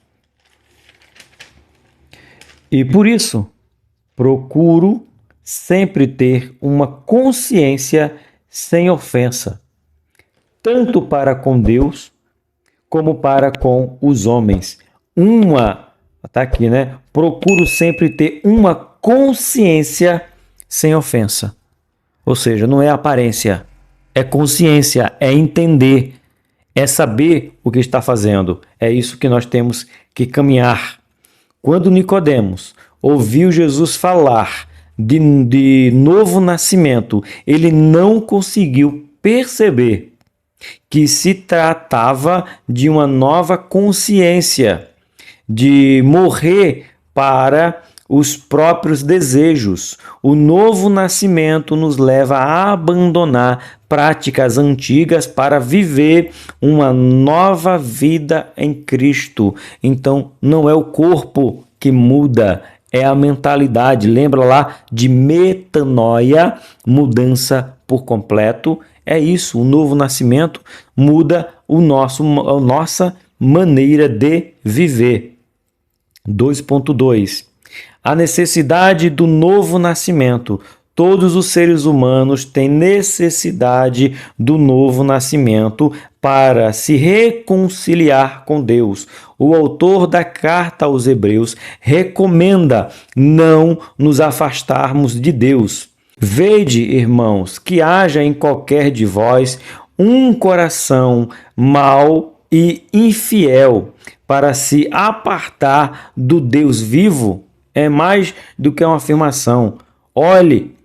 E por isso procuro sempre ter uma consciência sem ofensa, tanto para com Deus como para com os homens. Tá aqui, né? Procuro sempre ter uma consciência sem ofensa. Ou seja, não é aparência, é consciência, é entender, é saber o que está fazendo. É isso que nós temos que caminhar. Quando Nicodemos ouviu Jesus falar de novo nascimento, ele não conseguiu perceber que se tratava de uma nova consciência, de morrer para os próprios desejos. O novo nascimento nos leva a abandonar práticas antigas para viver uma nova vida em Cristo. Então, não é o corpo que muda, é a mentalidade. Lembra lá de metanoia, mudança por completo? É isso, o novo nascimento muda a nossa maneira de viver. 2.2. A necessidade do novo nascimento. Todos os seres humanos têm necessidade do novo nascimento para se reconciliar com Deus. O autor da carta aos Hebreus recomenda não nos afastarmos de Deus. Vede, irmãos, que haja em qualquer de vós um coração mau e infiel para se apartar do Deus vivo. É mais do que uma afirmação. Olhe,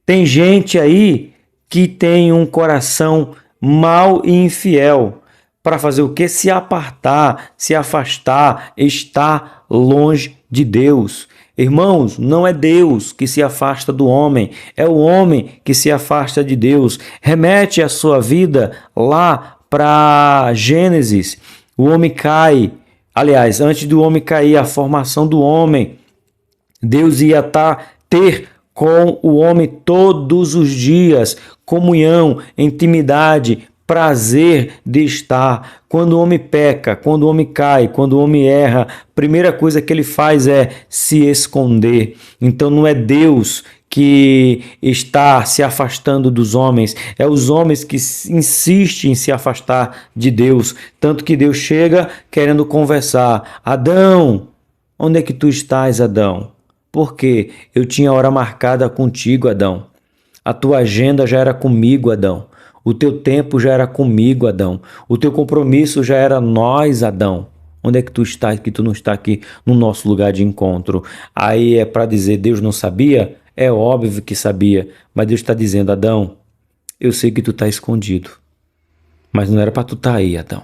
tem gente aí que tem um coração mau e infiel. Para fazer o quê? Se apartar, se afastar, estar longe de Deus. Irmãos, não é Deus que se afasta do homem, é o homem que se afasta de Deus. Remete a sua vida lá para Gênesis. O homem cai. Aliás, antes do homem cair, a formação do homem, Deus ia ter com o homem todos os dias, comunhão, intimidade, prazer de estar. Quando o homem peca, quando o homem cai, quando o homem erra, a primeira coisa que ele faz é se esconder. Então não é Deus que está se afastando dos homens, é os homens que insistem em se afastar de Deus. Tanto que Deus chega querendo conversar. Adão, onde é que tu estás, Adão? Porque eu tinha hora marcada contigo, Adão. A tua agenda já era comigo, Adão. O teu tempo já era comigo, Adão. O teu compromisso já era nós, Adão. Onde é que tu estás que tu não está aqui no nosso lugar de encontro? Aí é para dizer, Deus não sabia? É óbvio que sabia. Mas Deus está dizendo, Adão, eu sei que tu está escondido. Mas não era para tu estar aí, Adão.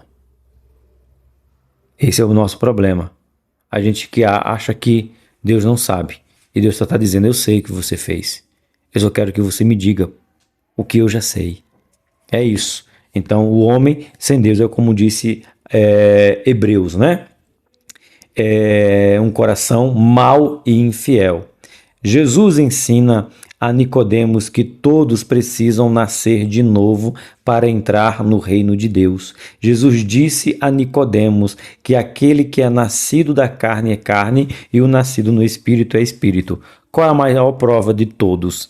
Esse é o nosso problema. A gente que acha que Deus não sabe. E Deus só está dizendo, eu sei o que você fez. Eu só quero que você me diga o que eu já sei. É isso. Então, o homem sem Deus é como disse Hebreus, né? É um coração mau e infiel. Jesus ensina a Nicodemos que todos precisam nascer de novo para entrar no reino de Deus. Jesus disse a Nicodemos que aquele que é nascido da carne é carne e o nascido no espírito é espírito. Qual é a maior prova de todos?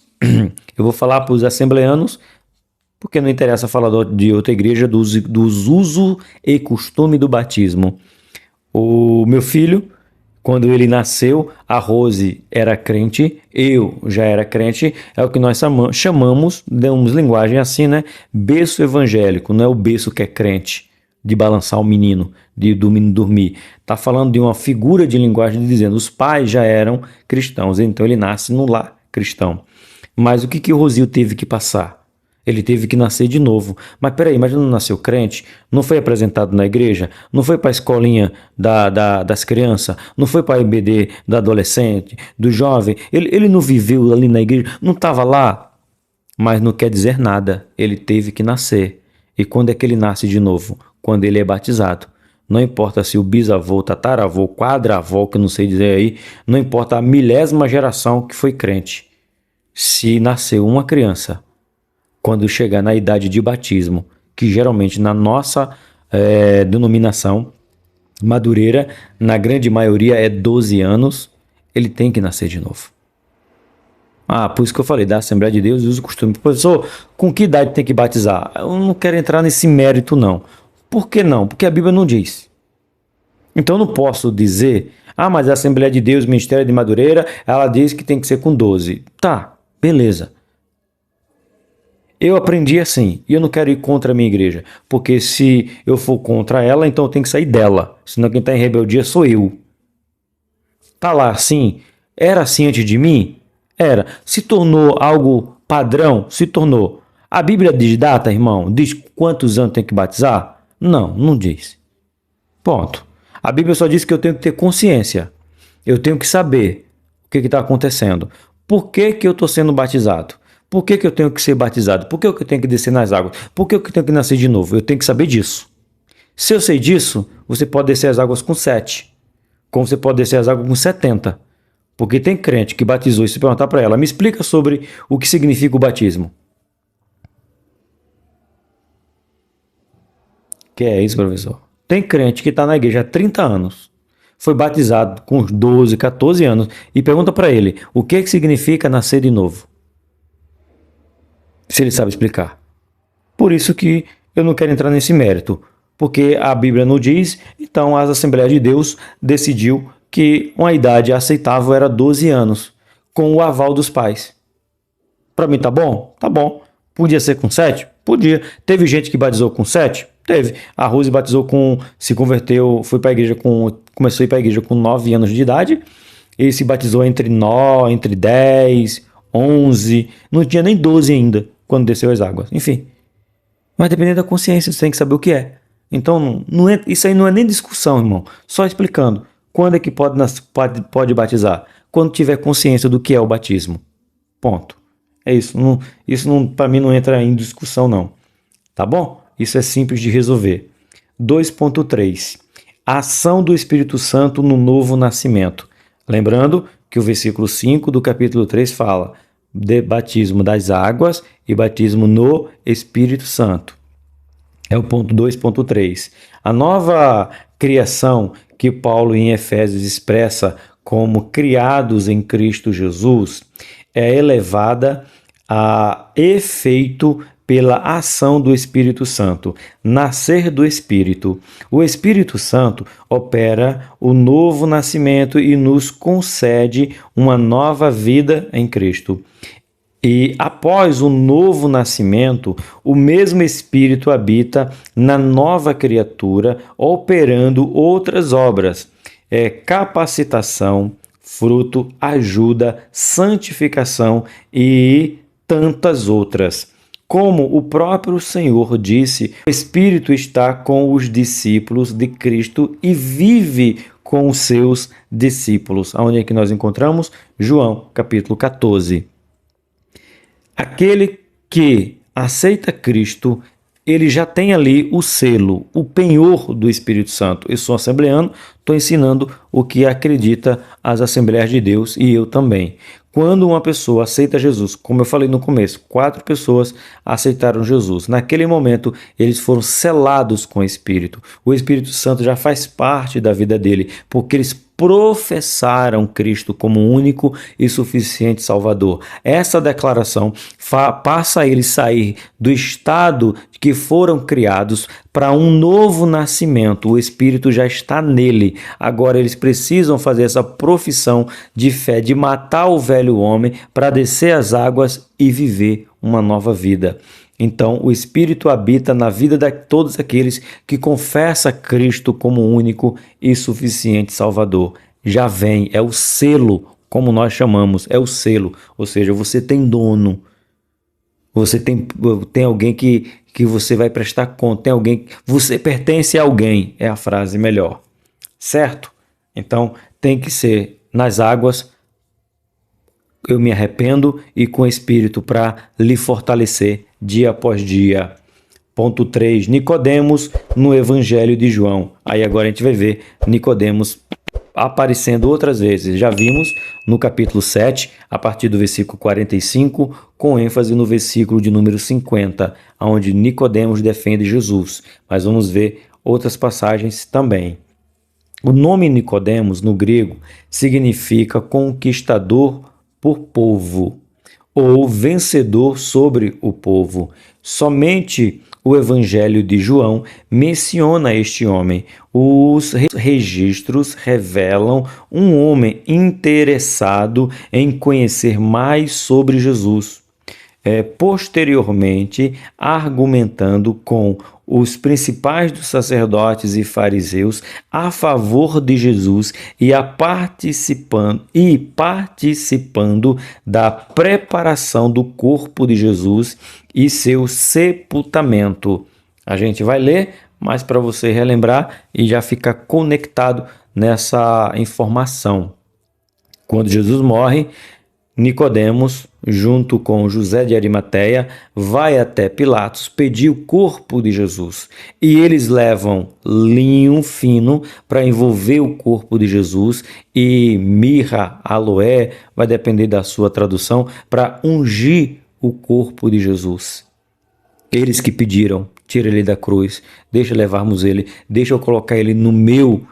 Eu vou falar para os assembleanos, porque não interessa falar de outra igreja, dos uso e costume do batismo. O meu filho, quando ele nasceu, a Rose era crente, eu já era crente, é o que nós chamamos, damos linguagem assim, né? Berço evangélico, não é o berço que é crente, de balançar o menino, do menino dormir. Está falando de uma figura de linguagem dizendo, os pais já eram cristãos, então ele nasce no lar cristão. Mas o que o Rosil teve que passar? Ele teve que nascer de novo. Mas peraí, mas não nasceu crente? Não foi apresentado na igreja? Não foi para a escolinha das crianças? Não foi para a EBD da adolescente, do jovem? Ele não viveu ali na igreja? Não estava lá? Mas não quer dizer nada. Ele teve que nascer. E quando é que ele nasce de novo? Quando ele é batizado. Não importa se o bisavô, tataravô, quadravô, que eu não sei dizer aí, não importa a milésima geração que foi crente. Se nasceu uma criança, quando chegar na idade de batismo, que geralmente na nossa denominação madureira, na grande maioria é 12 anos, ele tem que nascer de novo. Por isso que eu falei, da Assembleia de Deus usa o costume. Professor, com que idade tem que batizar? Eu não quero entrar nesse mérito, não. Por que não? Porque a Bíblia não diz. Então eu não posso dizer, mas a Assembleia de Deus, Ministério de Madureira, ela diz que tem que ser com 12. Tá, beleza. Eu aprendi assim, e eu não quero ir contra a minha igreja, porque se eu for contra ela, então eu tenho que sair dela, senão quem está em rebeldia sou eu. Tá lá assim, era assim antes de mim? Era. Se tornou algo padrão? Se tornou. A Bíblia diz data, irmão? Diz quantos anos tem que batizar? Não, não diz. Ponto. A Bíblia só diz que eu tenho que ter consciência, eu tenho que saber O que está acontecendo? Por que que eu estou sendo batizado? Por que que eu tenho que ser batizado? Por que eu tenho que descer nas águas? Por que eu tenho que nascer de novo? Eu tenho que saber disso. Se eu sei disso, você pode descer as águas com 7, como você pode descer as águas com 70. Porque tem crente que batizou e se perguntar para ela, me explica sobre o que significa o batismo. Que é isso, professor? Tem crente que está na igreja há 30 anos, foi batizado com 12, 14 anos e pergunta para ele o que significa nascer de novo. Se ele sabe explicar. Por isso que eu não quero entrar nesse mérito, porque a Bíblia não diz, então as Assembleias de Deus decidiu que uma idade aceitável era 12 anos, com o aval dos pais. Para mim tá bom? Tá bom. Podia ser com 7? Podia. Teve gente que batizou com 7? Teve. A Rose batizou se converteu, começou a ir para a igreja com 9 anos de idade, e se batizou entre 10, 11, não tinha nem 12 ainda, quando desceu as águas. Enfim. Mas dependendo da consciência, você tem que saber o que é. Então, isso aí não é nem discussão, irmão. Só explicando. Quando é que pode batizar? Quando tiver consciência do que é o batismo. Ponto. É isso. Isso para mim não entra em discussão, não. Tá bom? Isso é simples de resolver. 2.3. A ação do Espírito Santo no novo nascimento. Lembrando que o versículo 5 do capítulo 3 fala de batismo das águas e batismo no Espírito Santo. É o ponto 2.3. A nova criação que Paulo em Efésios expressa como criados em Cristo Jesus é elevada a efeito pela ação do Espírito Santo, nascer do Espírito. O Espírito Santo opera o novo nascimento e nos concede uma nova vida em Cristo. E após o novo nascimento, o mesmo Espírito habita na nova criatura, operando outras obras, capacitação, fruto, ajuda, santificação e tantas outras. Como o próprio Senhor disse, o Espírito está com os discípulos de Cristo e vive com os seus discípulos. Onde é que nós encontramos? João, capítulo 14. Aquele que aceita Cristo, ele já tem ali o selo, o penhor do Espírito Santo. Eu sou assembleano, estou ensinando o que acredita as Assembleias de Deus e eu também. Quando uma pessoa aceita Jesus, como eu falei no começo, 4 pessoas aceitaram Jesus. Naquele momento, eles foram selados com o Espírito. O Espírito Santo já faz parte da vida dele, porque eles professaram Cristo como único e suficiente Salvador. Essa declaração passa eles sair do estado que foram criados para um novo nascimento. O Espírito já está nele. Agora eles precisam fazer essa profissão de fé, de matar o velho homem para descer as águas e viver uma nova vida. Então, o Espírito habita na vida de todos aqueles que confessam Cristo como único e suficiente Salvador. Já vem, é o selo, como nós chamamos, é o selo. Ou seja, você tem dono, você tem alguém que você vai prestar conta, tem alguém, você pertence a alguém, é a frase melhor, certo? Então, tem que ser nas águas, eu me arrependo e com o Espírito para lhe fortalecer dia após dia. Ponto 3, Nicodemos no Evangelho de João. Aí agora a gente vai ver Nicodemos aparecendo outras vezes. Já vimos no capítulo 7, a partir do versículo 45, com ênfase no versículo de número 50, onde Nicodemos defende Jesus. Mas vamos ver outras passagens também. O nome Nicodemos, no grego, significa conquistador por povo, ou vencedor sobre o povo. Somente o Evangelho de João menciona este homem. Os registros revelam um homem interessado em conhecer mais sobre Jesus. Posteriormente, argumentando com os principais dos sacerdotes e fariseus a favor de Jesus e participando da preparação do corpo de Jesus e seu sepultamento. A gente vai ler, mas para você relembrar e já ficar conectado nessa informação. Quando Jesus morre, Nicodemos, junto com José de Arimateia, vai até Pilatos pedir o corpo de Jesus. E eles levam linho fino para envolver o corpo de Jesus e mirra, aloé, vai depender da sua tradução, para ungir o corpo de Jesus. Eles que pediram, tira ele da cruz, deixa levarmos ele, deixa eu colocar ele no meu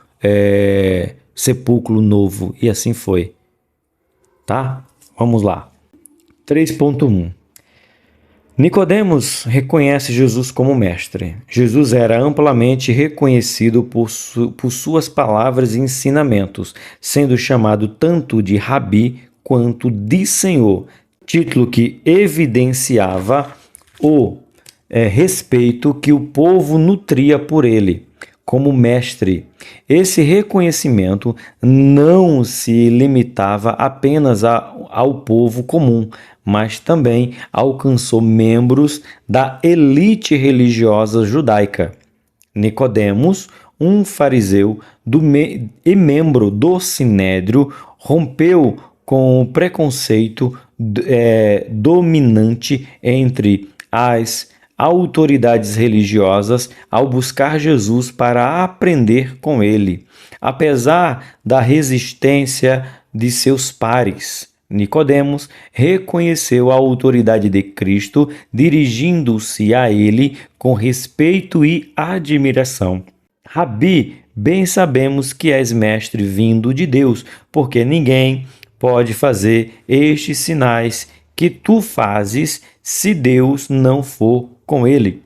sepulcro novo. E assim foi. Tá? Vamos lá. 3.1. Nicodemos reconhece Jesus como mestre. Jesus era amplamente reconhecido por suas palavras e ensinamentos, sendo chamado tanto de Rabi quanto de Senhor, título que evidenciava o respeito que o povo nutria por ele como mestre. Esse reconhecimento não se limitava apenas ao povo comum, mas também alcançou membros da elite religiosa judaica. Nicodemos, um fariseu e membro do Sinédrio, rompeu com o preconceito dominante entre as autoridades religiosas ao buscar Jesus para aprender com ele. Apesar da resistência de seus pares, Nicodemos reconheceu a autoridade de Cristo, dirigindo-se a ele com respeito e admiração. Rabi, bem sabemos que és mestre vindo de Deus, porque ninguém pode fazer estes sinais que tu fazes se Deus não for com ele.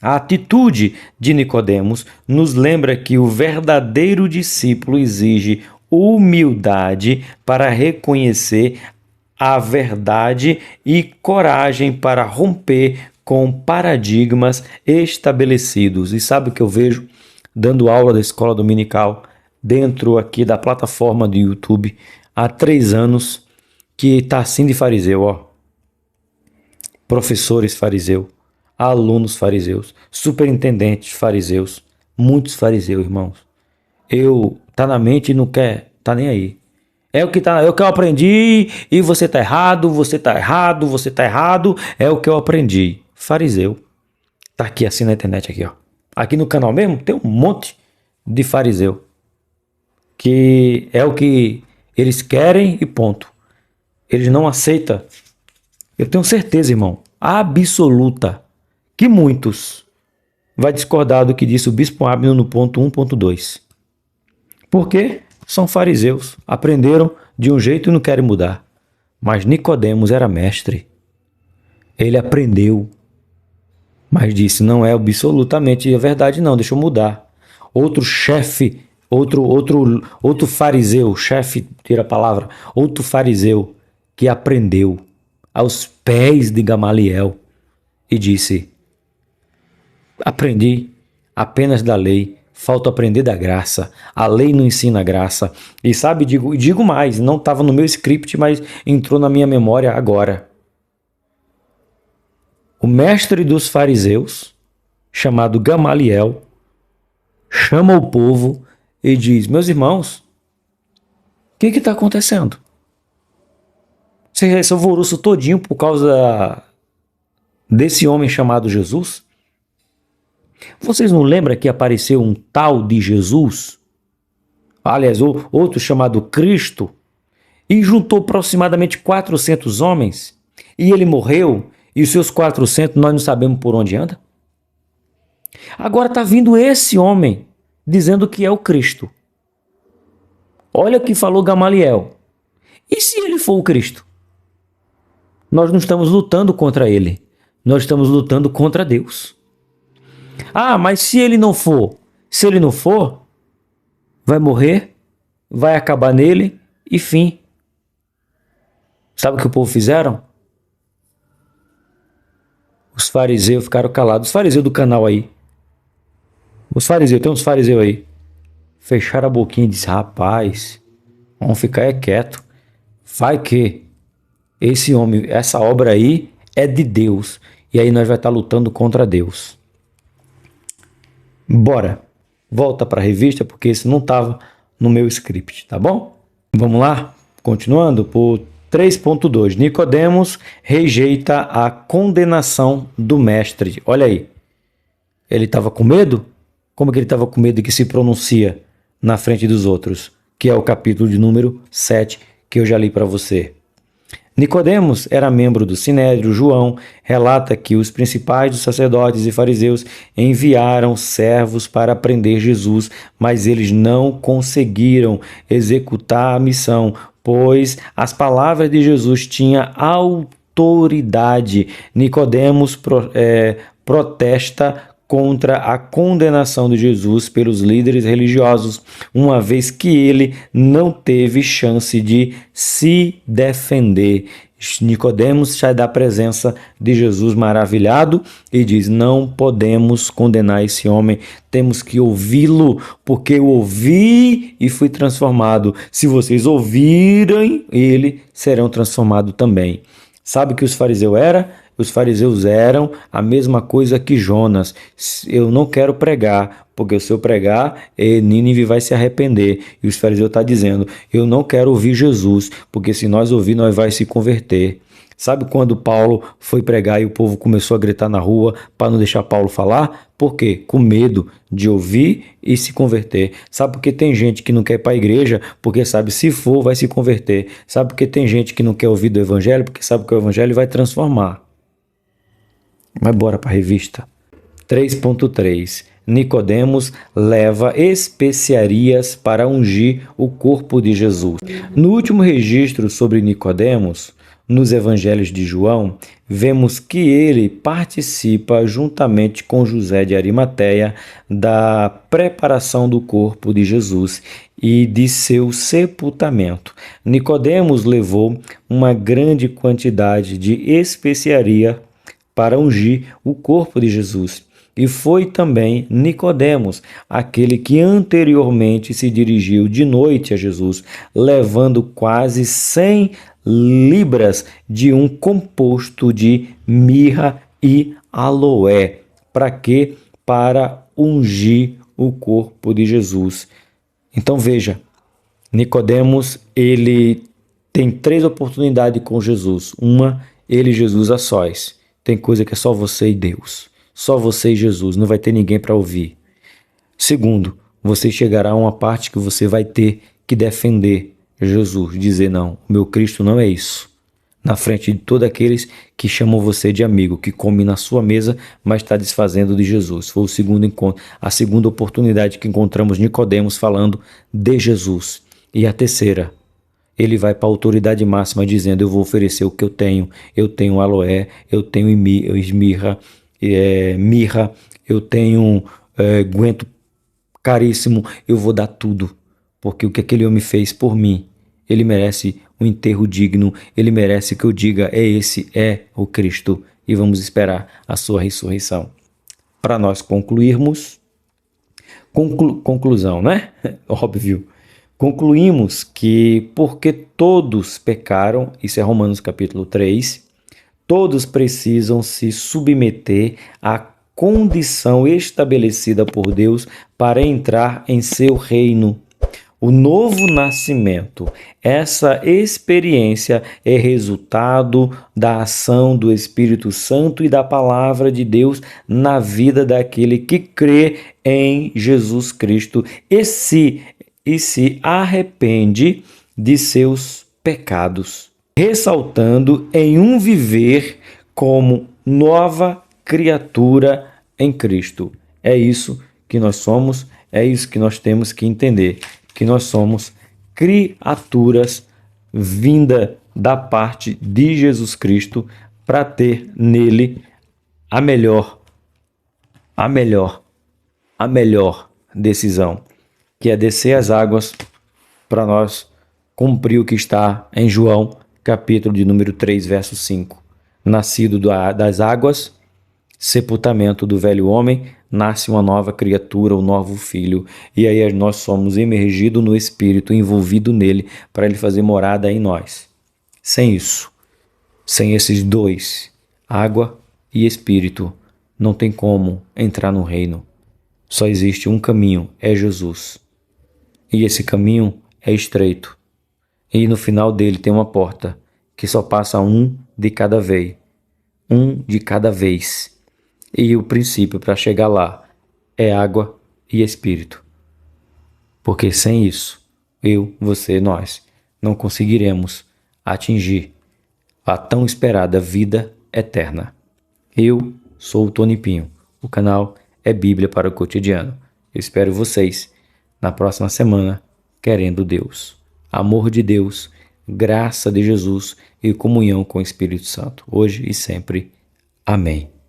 A atitude de Nicodemos nos lembra que o verdadeiro discípulo exige humildade para reconhecer a verdade e coragem para romper com paradigmas estabelecidos. E sabe o que eu vejo dando aula da escola dominical dentro aqui da plataforma do YouTube há 3 anos, que está assim de fariseu, ó. Professores fariseus, alunos fariseus, superintendentes fariseus, muitos fariseus, irmãos. Tá na mente e não quer, tá nem aí. É o que eu aprendi e você tá errado, você tá errado, você tá errado, é o que eu aprendi. Fariseu. Tá aqui assim na internet aqui, ó. Aqui no canal mesmo tem um monte de fariseu. Que é o que eles querem e ponto. Eles não aceitam. Eu tenho certeza, irmão, absoluta, que muitos vai discordar do que disse o Bispo Abner no ponto 1.2. Por quê? São fariseus, aprenderam de um jeito e não querem mudar. Mas Nicodemos era mestre. Ele aprendeu, mas disse, não é absolutamente a verdade não, deixa eu mudar. Outro chefe, outro fariseu, chefe, tira a palavra, outro fariseu que aprendeu aos pés de Gamaliel e disse, aprendi apenas da lei, falta aprender da graça, a lei não ensina a graça. E sabe, digo mais, não estava no meu script, mas entrou na minha memória agora. O mestre dos fariseus, chamado Gamaliel, chama o povo e diz, meus irmãos, o que está acontecendo? Esse alvoroço todinho por causa desse homem chamado Jesus? Vocês não lembram que apareceu um tal de Jesus? Aliás, outro chamado Cristo, e juntou aproximadamente 400 homens, e ele morreu, e os seus 400 nós não sabemos por onde anda? Agora está vindo esse homem dizendo que é o Cristo. Olha o que falou Gamaliel. E se ele for o Cristo? Nós não estamos lutando contra ele. Nós estamos lutando contra Deus. Ah, mas se ele não for? Se ele não for, vai morrer, vai acabar nele e fim. Sabe o que o povo fizeram? Os fariseus ficaram calados. Os fariseus do canal aí. Os fariseus, tem uns fariseus aí. Fecharam a boquinha e disseram, rapaz, vamos ficar quieto. Vai que esse homem, essa obra aí é de Deus. E aí nós vai estar lutando contra Deus. Bora. Volta para a revista, porque isso não estava no meu script, tá bom? Vamos lá? Continuando por 3.2, Nicodemos rejeita a condenação do mestre. Olha aí, ele estava com medo? Como que ele estava com medo de que se pronuncia na frente dos outros? Que é o capítulo de número 7 que eu já li para você. Nicodemos era membro do Sinédrio. João relata que os principais dos sacerdotes e fariseus enviaram servos para prender Jesus, mas eles não conseguiram executar a missão, pois as palavras de Jesus tinham autoridade. Nicodemos protesta contra a condenação de Jesus pelos líderes religiosos, uma vez que ele não teve chance de se defender. Nicodemos sai da presença de Jesus maravilhado e diz: não podemos condenar esse homem, temos que ouvi-lo, porque eu ouvi e fui transformado. Se vocês ouvirem ele, serão transformados também. Sabe o que os fariseus eram? Os fariseus eram a mesma coisa que Jonas. Eu não quero pregar, porque se eu pregar, Nínive vai se arrepender. E os fariseus estão dizendo, eu não quero ouvir Jesus, porque se nós ouvir, nós vai se converter. Sabe quando Paulo foi pregar e o povo começou a gritar na rua para não deixar Paulo falar? Por quê? Com medo de ouvir e se converter. Sabe por que tem gente que não quer ir para a igreja? Porque sabe, se for, vai se converter. Sabe por que tem gente que não quer ouvir do evangelho? Porque sabe que o evangelho vai transformar. Mas bora para a revista. 3.3 Nicodemos leva especiarias para ungir o corpo de Jesus. No último registro sobre Nicodemos, nos evangelhos de João, vemos que ele participa juntamente com José de Arimateia da preparação do corpo de Jesus e de seu sepultamento. Nicodemos levou uma grande quantidade de especiaria para ungir o corpo de Jesus. E foi também Nicodemos, aquele que anteriormente se dirigiu de noite a Jesus, levando quase 100 libras de um composto de mirra e aloé. Para quê? Para ungir o corpo de Jesus. Então veja, Nicodemos, ele tem 3 oportunidades com Jesus. Uma, ele e Jesus a sós. Tem coisa que é só você e Deus. Só você e Jesus. Não vai ter ninguém para ouvir. Segundo, você chegará a uma parte que você vai ter que defender Jesus. Dizer, não, o meu Cristo não é isso. Na frente de todos aqueles que chamam você de amigo, que come na sua mesa, mas está desfazendo de Jesus. Foi o segundo encontro, a segunda oportunidade que encontramos Nicodemos falando de Jesus. E a terceira, ele vai para a autoridade máxima dizendo, eu vou oferecer o que eu tenho aloé, eu tenho mirra, eu tenho guento caríssimo, eu vou dar tudo, porque o que aquele homem fez por mim, ele merece um enterro digno, ele merece que eu diga, esse é o Cristo, e vamos esperar a sua ressurreição. Para nós concluirmos, conclusão, né? Óbvio. Concluímos que porque todos pecaram, isso é Romanos capítulo 3, todos precisam se submeter à condição estabelecida por Deus para entrar em seu reino. O novo nascimento, essa experiência é resultado da ação do Espírito Santo e da palavra de Deus na vida daquele que crê em Jesus Cristo e se arrepende de seus pecados, ressaltando em um viver como nova criatura em Cristo. É isso que nós somos, é isso que nós temos que entender, que nós somos criaturas vinda da parte de Jesus Cristo para ter nele a melhor decisão, que é descer as águas para nós cumprir o que está em João, capítulo de número 3, verso 5. Nascido das águas, sepultamento do velho homem, nasce uma nova criatura, um novo filho. E aí nós somos imergidos no Espírito, envolvidos nele, para ele fazer morada em nós. Sem isso, sem esses dois, água e Espírito, não tem como entrar no reino. Só existe um caminho, é Jesus. E esse caminho é estreito. E no final dele tem uma porta que só passa um de cada vez. Um de cada vez. E o princípio para chegar lá é água e espírito. Porque sem isso, eu, você, nós, não conseguiremos atingir a tão esperada vida eterna. Eu sou o Tony Pinho. O canal é Bíblia para o Cotidiano. Eu espero vocês na próxima semana, querendo Deus. Amor de Deus, graça de Jesus e comunhão com o Espírito Santo, hoje e sempre. Amém.